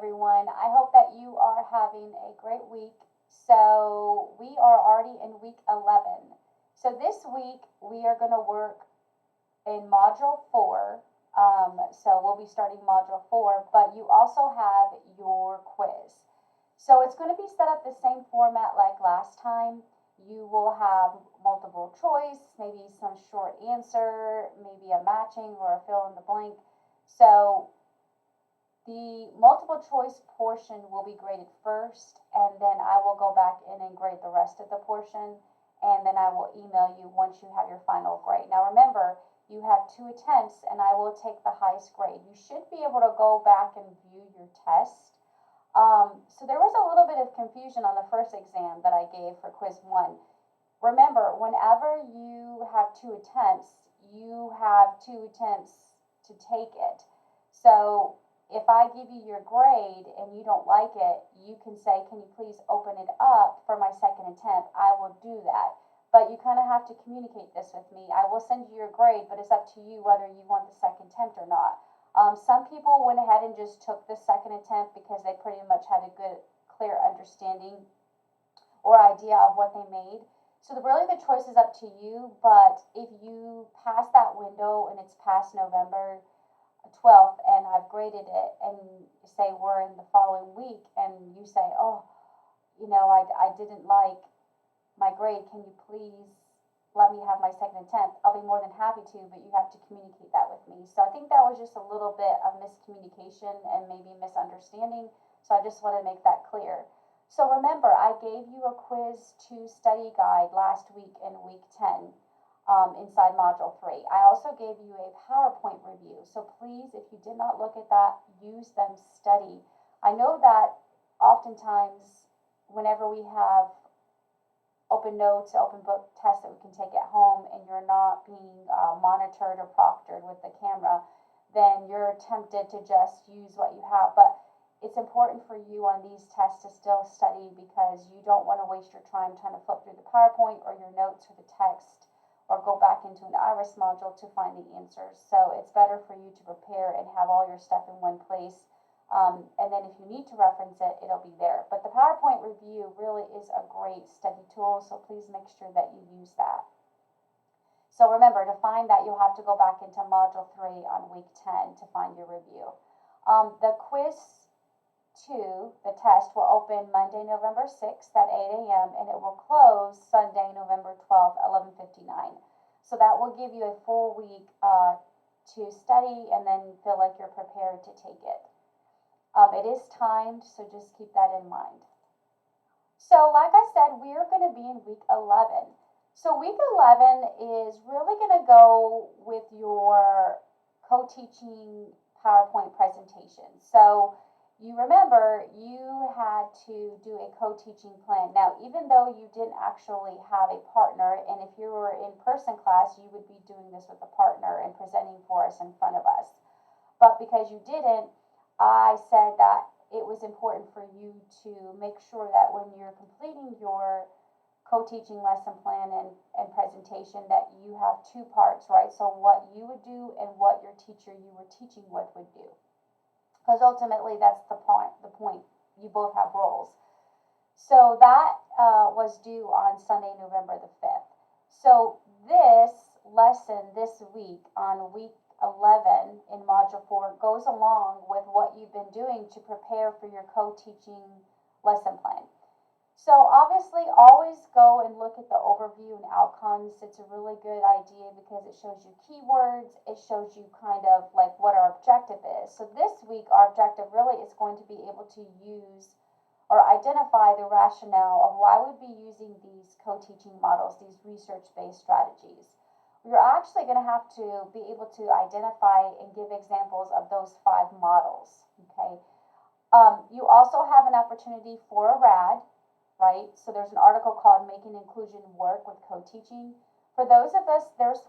everyone. I hope that you are having a great week. So, we are already in week 11. So, this week we are going to work in Module 4. So, we'll be starting Module 4, but you also have your quiz. So, it's going to be set up the same format like last time. You will have multiple choice, maybe some short answer, maybe a matching or a fill in the blank. So, the multiple choice portion will be graded first, and then I will go back in and grade the rest of the portion, and then I will email you once you have your final grade. Now remember, you have 2 attempts, and I will take the highest grade. You should be able to go back and view your test. So there was a little bit of confusion on the first exam that I gave for quiz 1. Remember, whenever you have 2 attempts, you have 2 attempts to take it. So if I give you your grade and you don't like it, you can say, can you please open it up for my second attempt? I will do that. But you kind of have to communicate this with me. I will send you your grade, but it's up to you whether you want the second attempt or not. Some people went ahead and just took the second attempt because they pretty much had a good, clear understanding or idea of what they made. So really the choice is up to you, but if you pass that window and it's past November 12th and I've graded it, and say we're in the following week and you say, oh, I didn't like my grade, can you please let me have my second attempt? I'll be more than happy to, but you have to communicate that with me. So I think that was just a little bit of miscommunication and maybe misunderstanding, so I just want to make that clear. So remember, I gave you a quiz 2 study guide last week in week 10. Inside Module 3. I also gave you a PowerPoint review, so please, if you did not look at that, use them, study. I know that oftentimes whenever we have open notes, open book tests that we can take at home, and you're not being monitored or proctored with the camera, then you're tempted to just use what you have. But it's important for you on these tests to still study, because you don't want to waste your time trying to flip through the PowerPoint or your notes or the text, or go back into an IRIS module to find the answers. So it's better for you to prepare and have all your stuff in one place. And then if you need to reference it, it'll be there. But the PowerPoint review really is a great study tool, so please make sure that you use that. So remember, to find that, you'll have to go back into Module 3 on week 10 to find your review. The quiz 2, the test, will open Monday, November 6th at 8 a.m. and it will close Sunday, November 12th, 11:59. So that will give you a full week to study and then feel like you're prepared to take it. It is timed, so just keep that in mind. So like I said, we are going to be in week 11. So week 11 is really going to go with your co-teaching PowerPoint presentation. So you remember, you had to do a co-teaching plan. Now, even though you didn't actually have a partner, and if you were in person class, you would be doing this with a partner and presenting for us in front of us. But because you didn't, I said that it was important for you to make sure that when you're completing your co-teaching lesson plan and presentation, that you have 2 parts, right? So what you would do and what your teacher you were teaching with would do. Because ultimately that's the point. You both have roles. So that was due on Sunday, November the 5th. So this lesson this week, on week 11 in Module 4, goes along with what you've been doing to prepare for your co-teaching lesson plan. So obviously, always go and look at the overview and outcomes. It's a really good idea because it shows you keywords. It shows you kind of like what our objective is. So this week, our objective really is going to be able to use or identify the rationale of why we'd be using these co-teaching models, these research-based strategies. You're actually going to have to be able to identify and give examples of those 5 models, okay? You also have an opportunity for a RAD, right? So there's an article called Making Inclusion Work with Co-Teaching. For those of us, there's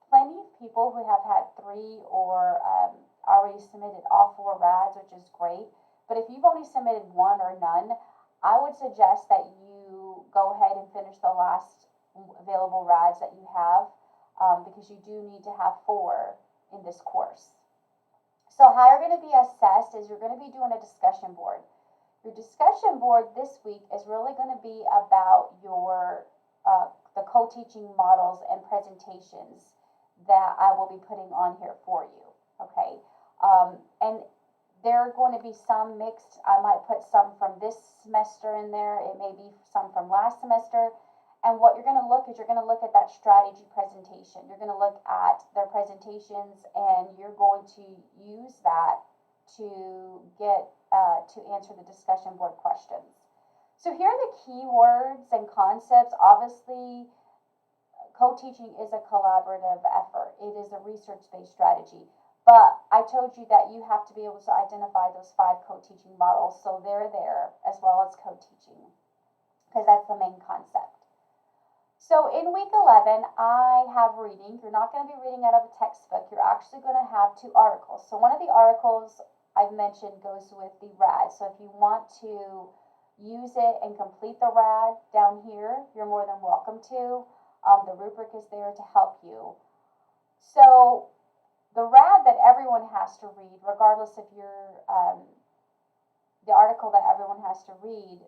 plenty of people who have had 3 or already submitted all 4 RADs, which is great. But if you've only submitted 1 or none, I would suggest that you go ahead and finish the last available RADs that you have, because you do need to have 4 in this course. So how you're going to be assessed is you're going to be doing a discussion board. Your discussion board this week is really going to be about your the co-teaching models and presentations that I will be putting on here for you. Okay, and there are going to be some mixed. I might put some from this semester in there. It may be some from last semester. And what you're going to look is you're going to look at that strategy presentation. You're going to look at their presentations, and you're going to use that to get to answer the discussion board questions. So here are the key words and concepts. Obviously, co-teaching is a collaborative effort. It is a research-based strategy. But I told you that you have to be able to identify those 5 co-teaching models. So they're there as well as co-teaching, because that's the main concept. So in week 11, I have reading. You're not going to be reading out of a textbook. You're actually going to have 2 articles. So one of the articles I've mentioned goes with the RAD. So if you want to use it and complete the RAD down here, you're more than welcome to. The rubric is there to help you. So the RAD that everyone has to read, regardless if you're the article that everyone has to read,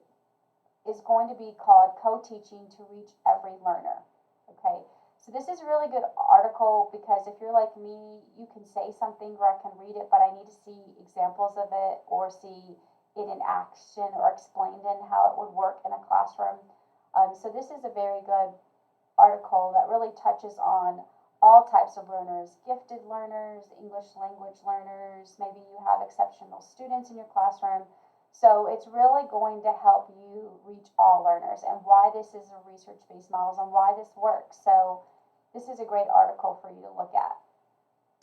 is going to be called Co-Teaching to Reach Every Learner. Okay, so this is a really good article because if you're like me, you can say something or I can read it, but I need to see examples of it or see it in action or explained in how it would work in a classroom. So this is a very good article that really touches on all types of learners, gifted learners, English language learners, maybe you have exceptional students in your classroom. So it's really going to help you reach all learners and why this is a research-based model and why this works. So this is a great article for you to look at.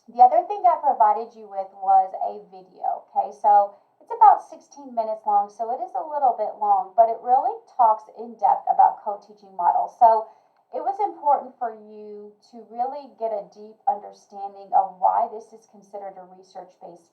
The other thing I provided you with was a video. Okay, so it's about 16 minutes long, so it is a little bit long, but it really talks in depth about co-teaching models. So it was important for you to really get a deep understanding of why this is considered a research-based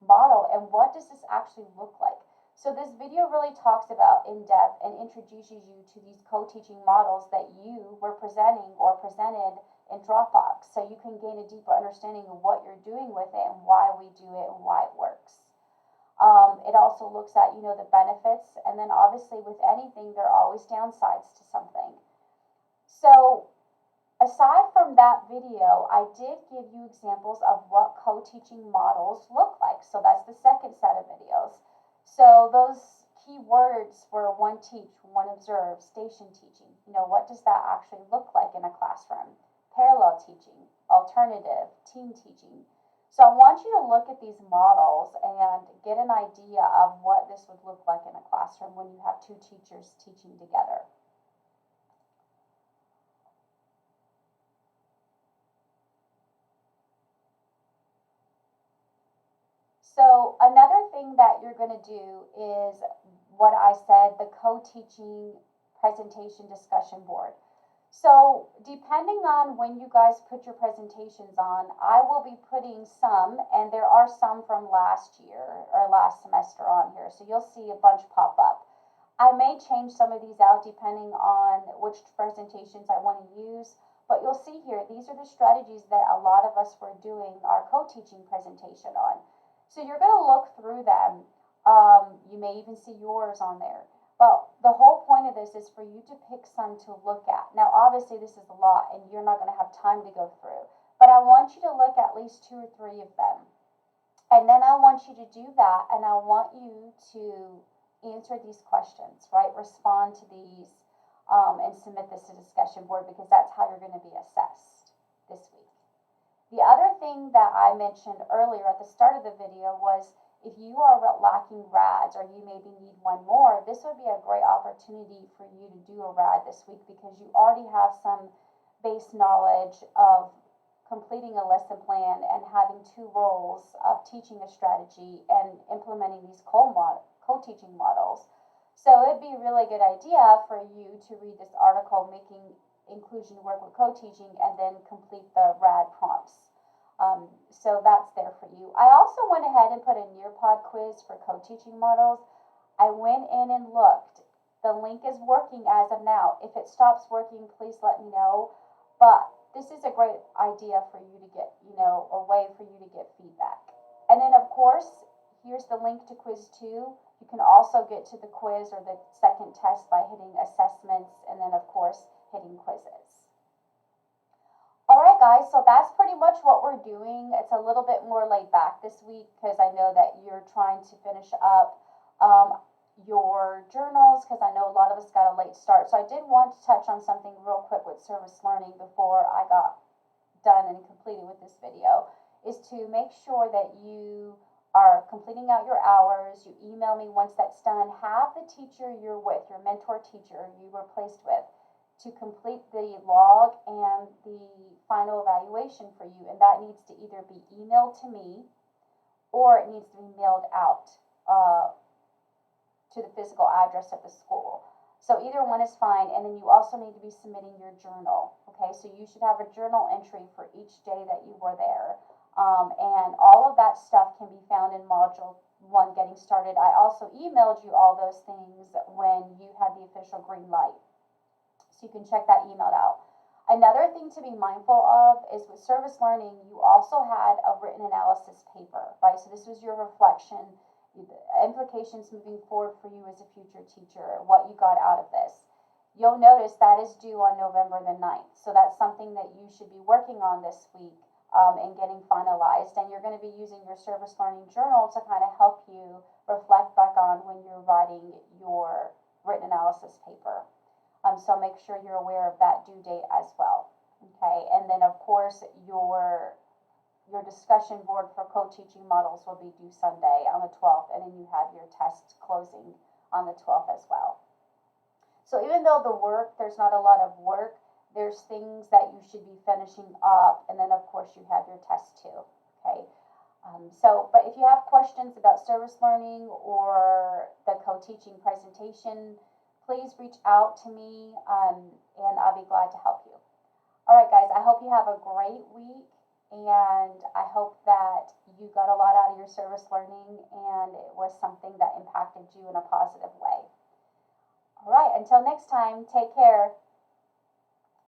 model and what does this actually look like. So this video really talks about in depth and introduces you to these co-teaching models that you were presenting or presented in Dropbox, so you can gain a deeper understanding of what you're doing with it and why we do it and why it works. It also looks at, the benefits, and then obviously with anything, there are always downsides to something. So aside from that video, I did give you examples of what co-teaching models look like. So that's the second set of videos. So those key words were one teach, one observe, station teaching. What does that actually look like in a classroom? Parallel teaching, alternative, team teaching. So I want you to look at these models and get an idea of what this would look like in a classroom when you have 2 teachers teaching together. So another thing that you're going to do is what I said, the co-teaching presentation discussion board. So depending on when you guys put your presentations on, I will be putting some, and there are some from last year or last semester on here, so you'll see a bunch pop up. I may change some of these out depending on which presentations I want to use, but you'll see here, these are the strategies that a lot of us were doing our co-teaching presentation on. So you're going to look through them. You may even see yours on there. But the whole point of this is for you to pick some to look at. Now, obviously, this is a lot, and you're not going to have time to go through. But I want you to look at least 2 or 3 of them. And then I want you to do that, and I want you to answer these questions, right? Respond to these and submit this to discussion board because that's how you're going to be assessed this week. The other thing that I mentioned earlier at the start of the video was if you are lacking RADs or you maybe need one more, this would be a great opportunity for you to do a RAD this week because you already have some base knowledge of completing a lesson plan and having 2 roles of teaching a strategy and implementing these co-teaching models. So it'd be a really good idea for you to read this article, Making Inclusion Work with Co-Teaching, and then complete the RAD prompts. So that's there for you. I also went ahead and put a Nearpod quiz for co-teaching models. I went in and looked. The link is working as of now. If it stops working, please let me know. But this is a great idea for you to get, a way for you to get feedback. And then, of course, here's the link to quiz 2. You can also get to the quiz or the second test by hitting assessments and then, of course, hitting quizzes. All right, guys, so that's pretty much what we're doing. It's a little bit more laid back this week because I know that you're trying to finish up your journals, because I know a lot of us got a late start. So I did want to touch on something real quick with service learning before I got done and completed with this video, is to make sure that you are completing out your hours. You email me once that's done. Have the teacher you're with, your mentor teacher you were placed with, to complete the log and the final evaluation for you, and that needs to either be emailed to me or it needs to be mailed out to the physical address of the school. So either one is fine, and then you also need to be submitting your journal, okay? So you should have a journal entry for each day that you were there, and all of that stuff can be found in Module 1, Getting Started. I also emailed you all those things when you had the official green light, so you can check that emailed out. Another thing to be mindful of is with service learning, you also had a written analysis paper, right? So this was your reflection, implications moving forward for you as a future teacher, what you got out of this. You'll notice that is due on November the 9th. So that's something that you should be working on this week and getting finalized. And you're going to be using your service learning journal to kind of help you reflect back on when you're writing your written analysis paper. So make sure you're aware of that due date as well. Okay, and then of course your discussion board for co-teaching models will be due Sunday on the 12th, and then you have your test closing on the 12th as well. So even though there's not a lot of work, there's things that you should be finishing up, and then of course you have your test too, okay? But if you have questions about service learning or the co-teaching presentation, please reach out to me, and I'll be glad to help you. All right, guys, I hope you have a great week. And I hope that you got a lot out of your service learning and it was something that impacted you in a positive way. All right, until next time, take care.